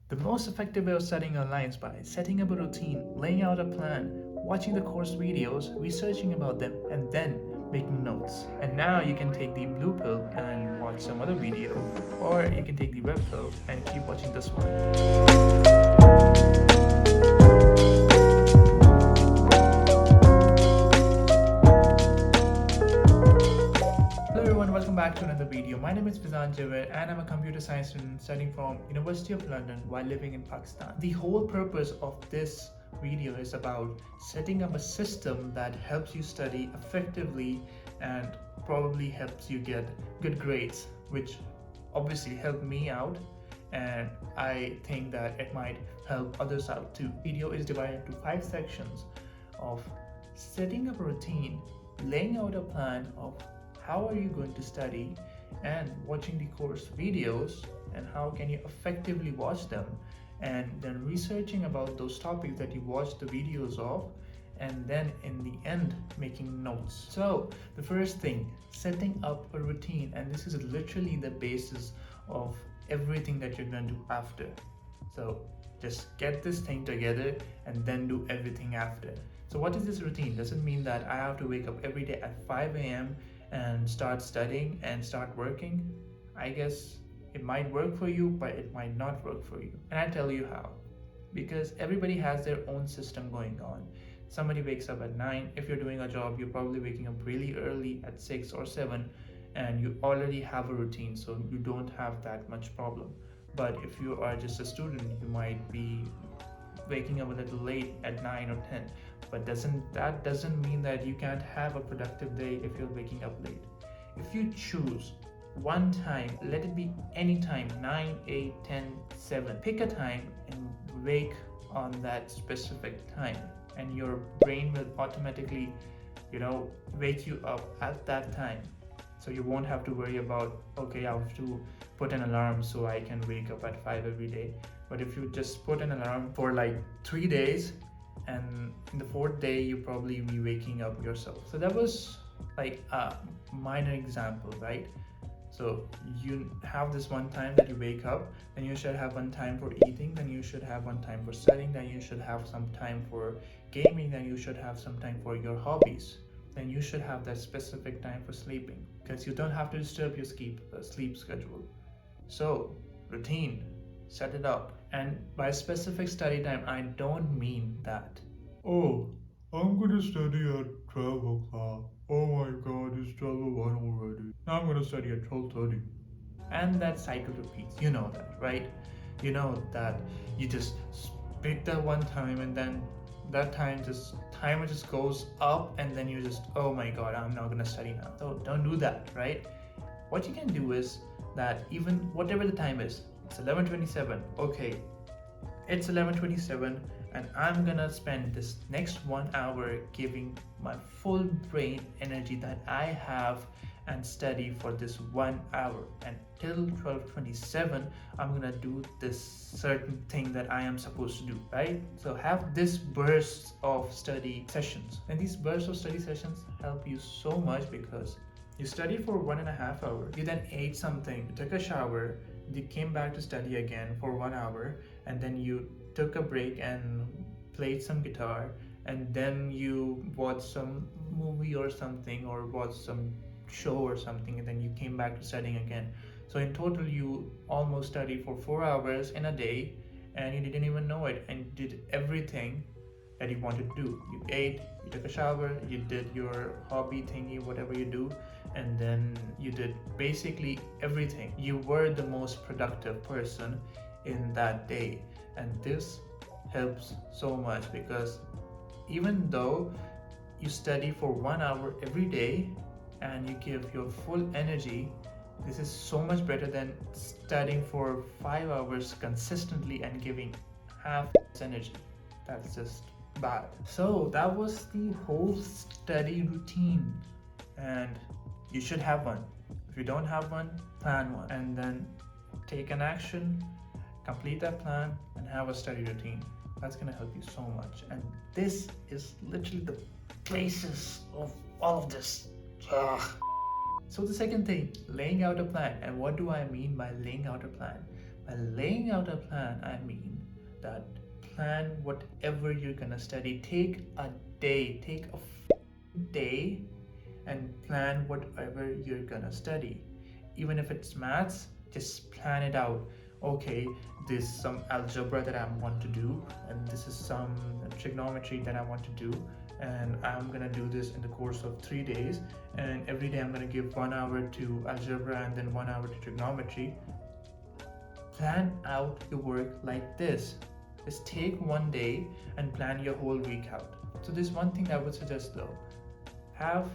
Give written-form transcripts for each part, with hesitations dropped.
The most effective way of studying online is by setting up a routine, laying out a plan, watching the course videos, researching about them, and then making notes. And now you can take the blue pill and watch some other video, or you can take the red pill and keep watching this one. Hello everyone, welcome back to another video. My name is Fizan Javed and I'm a computer science student studying from University of London while living in Pakistan. The whole purpose of this video is about setting up a system that helps you study effectively and probably helps you get good grades, which obviously helped me out, and I think that it might help others out too. Video is divided into 5 sections of setting up a routine, laying out a plan of how are you going to study, and watching the course videos and how can you effectively watch them, and then researching about those topics that you watched the videos of, and then in the end making notes. So the first thing, setting up a routine, and this is literally the basis of everything that you're going to do after. So just get this thing together and then do everything after. So what is this routine? Does it mean that I have to wake up every day at 5 a.m. and start studying and start working? I guess it might work for you, but it might not work for you. And I tell you how. Because everybody has their own system going on. Somebody wakes up at 9. If you're doing a job, you're probably waking up really early at 6 or 7, and you already have a routine, so you don't have that much problem. But if you are just a student, you might be waking up a little late at 9 or 10. But that doesn't mean that you can't have a productive day if you're waking up late. If you choose one time, let it be any time, 9, 8, 10, 7. Pick a time and wake on that specific time, and your brain will automatically, wake you up at that time. So you won't have to worry about, okay, I have to put an alarm so I can wake up at 5 every day. But if you just put an alarm for like 3 days, and in the 4th day you probably be waking up yourself. So that was like a minor example, right? So you have this one time that you wake up, then you should have one time for eating, then you should have one time for studying, then you should have some time for gaming, then you should have some time for your hobbies, then you should have that specific time for sleeping, because you don't have to disturb your sleep schedule. So routine, set it up. And by specific study time, I don't mean that, oh, I'm gonna study at 12 o'clock. Oh my god, it's 12:01 already. Now I'm gonna study at 12:30. And that cycle repeats. You know that, right? You know that you just pick that one time, and then that timer just goes up, and then you just, oh my god, I'm not gonna study now. So don't do that, right? What you can do is that even whatever the time is, it's 11:27. Okay, it's 11:27, and I'm gonna spend this next 1 hour giving my full brain energy that I have and study for this 1 hour. And till 12:27, I'm gonna do this certain thing that I am supposed to do, right? So have this bursts of study sessions, and these bursts of study sessions help you so much because you studied for 1.5 hours, you then ate something, took a shower, you came back to study again for 1 hour, and then you took a break and played some guitar, and then you watched some movie or something, or watched some show or something, and then you came back to studying again. So in total you almost studied for 4 hours in a day, and you didn't even know it, and you did everything that you wanted to do. You ate, you took a shower, you did your hobby thingy, whatever you do, and then you did basically everything. You were the most productive person in that day. And this helps so much because even though you study for 1 hour every day and you give your full energy, this is so much better than studying for 5 hours consistently and giving half energy. That's just bad. So that was the whole study routine, and you should have one. If you don't have one, plan one, and then take an action, complete that plan, and have a study routine. That's gonna help you so much. And this is literally the basis of all of this. Ugh. So the second thing, laying out a plan. And what do I mean by laying out a plan? By laying out a plan, I mean that plan whatever you're gonna study. Take a day, take a day and plan whatever you're gonna study. Even if it's maths, just plan it out. Okay, this is some algebra that I want to do, and this is some trigonometry that I want to do, and I'm gonna do this in the course of 3 days. And every day I'm gonna give 1 hour to algebra and then 1 hour to trigonometry. Plan out your work like this. Just take one day and plan your whole week out. So there's one thing I would suggest though. Have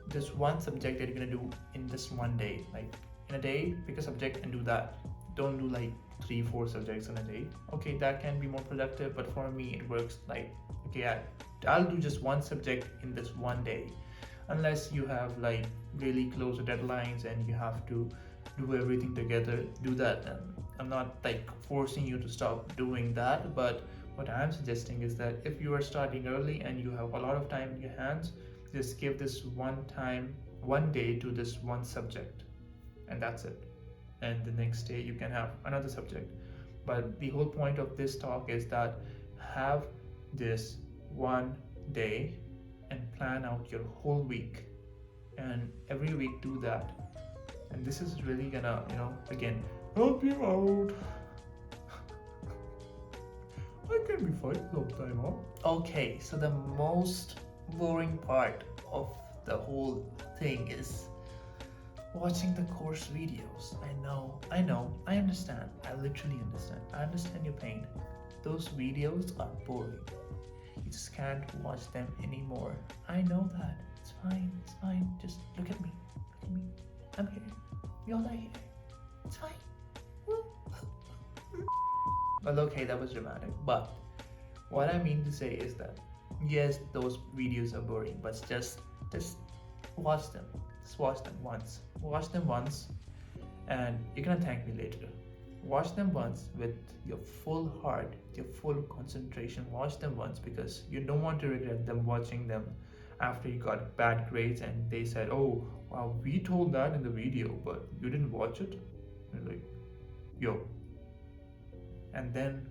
this one subject that you're gonna do in this one day. Like in a day, pick a subject and do that. Don't do like 3-4 subjects in a day. Okay, that can be more productive, but for me it works like, okay, I'll do just one subject in this one day. Unless you have like really close deadlines and you have to do everything together, do that then. I'm not like forcing you to stop doing that, but what I'm suggesting is that if you are starting early and you have a lot of time in your hands, just give this one day to this one subject, and that's it. And the next day you can have another subject. But the whole point of this talk is that have this one day and plan out your whole week, and every week do that. And this is really gonna, again, help you out. I can be fine sometime, huh? Okay, so the most boring part of the whole thing is watching the course videos. I understand. I literally understand. I understand your pain. Those videos are boring. You just can't watch them anymore. I know that. It's fine. Just look at me. I'm here. We all are here. It's fine. Well, okay, that was dramatic. But what I mean to say is that yes, those videos are boring, but just watch them. Just watch them once. Watch them once, and you're gonna thank me later. Watch them once with your full heart, your full concentration. Watch them once because you don't want to regret them watching them after you got bad grades and they said, "Oh, wow, we told that in the video, but you didn't watch it." And you're like, yo. And then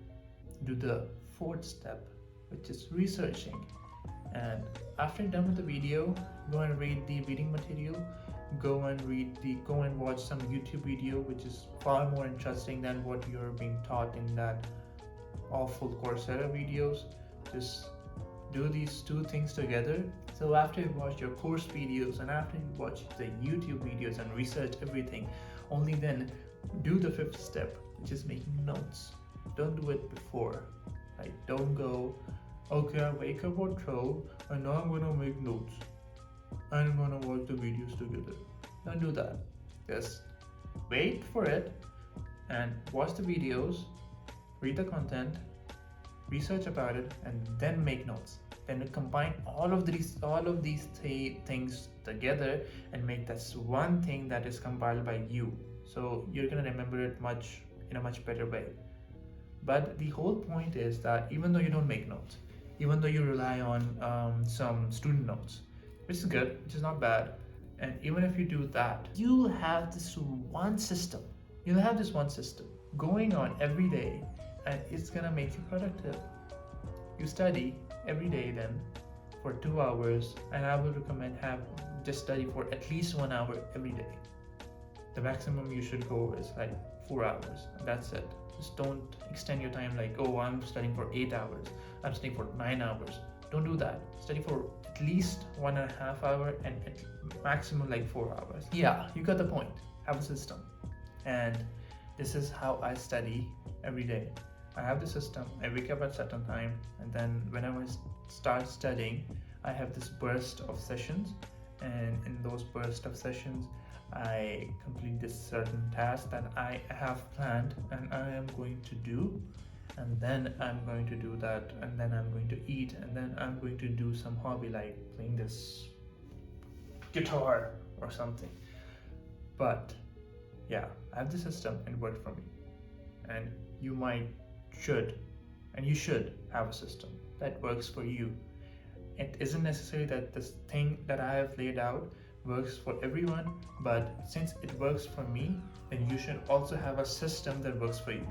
do the fourth step, which is researching. And after you're done with the video, go and read the reading material. Go and watch some YouTube video, which is far more interesting than what you're being taught in that awful Coursera videos. Just do these two things together. So after you watch your course videos and after you watch the YouTube videos and research everything, only then do the fifth step, which is making notes. Don't do it before. Like, don't go, okay, I wake up at 12 and now I'm gonna make notes. I'm gonna watch the videos together. Don't do that. Just wait for it and watch the videos, read the content, research about it, and then make notes. Then combine all of these things together and make this one thing that is compiled by you. So you're gonna remember it in a much better way. But the whole point is that even though you don't make notes, even though you rely on some student notes, which is good, which is not bad, and even if you do that, you'll have this one system. You'll have this one system going on every day, and it's gonna make you productive. You study every day then for 2 hours, and I will recommend just study for at least 1 hour every day. The maximum you should go is like 4 hours, and that's it. Just don't extend your time like, oh, I'm studying for 8 hours, I'm studying for 9 hours. Don't do that. Study for at least 1.5 hours and at maximum like 4 hours. Yeah, you got the point. Have a system. And this is how I study every day. I have the system. I wake up at certain time, and then whenever I start studying, I have this burst of sessions, and in those burst of sessions, I complete this certain task that I have planned and I am going to do, and then I'm going to do that, and then I'm going to eat, and then I'm going to do some hobby like playing this guitar or something. But yeah, I have the system and it worked for me, and you should have a system that works for you. It isn't necessary that this thing that I have laid out works for everyone, but since it works for me, then you should also have a system that works for you.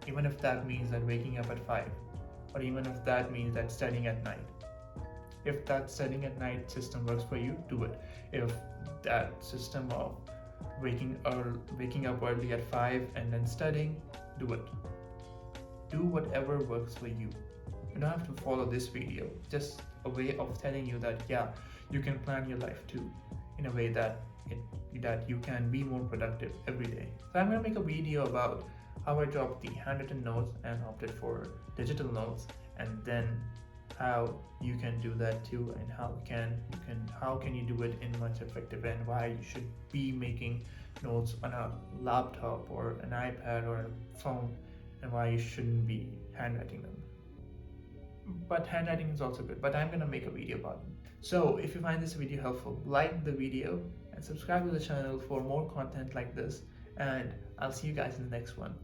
Even if that means that waking up at 5, or even if that means that studying at night. If that studying at night system works for you, do it. If that system of waking up early at 5 and then studying, do it. Do whatever works for you. You don't have to follow this video, just a way of telling you that yeah, you can plan your life too in a way that you can be more productive every day. So I'm gonna make a video about how I dropped the handwritten notes and opted for digital notes, and then how you can do that too, and how can you do it in much effective, and why you should be making notes on a laptop or an iPad or a phone, and why you shouldn't be handwriting them. But handwriting is also good, but I'm gonna make a video about it. So if you find this video helpful, like the video and subscribe to the channel for more content like this, and I'll see you guys in the next one.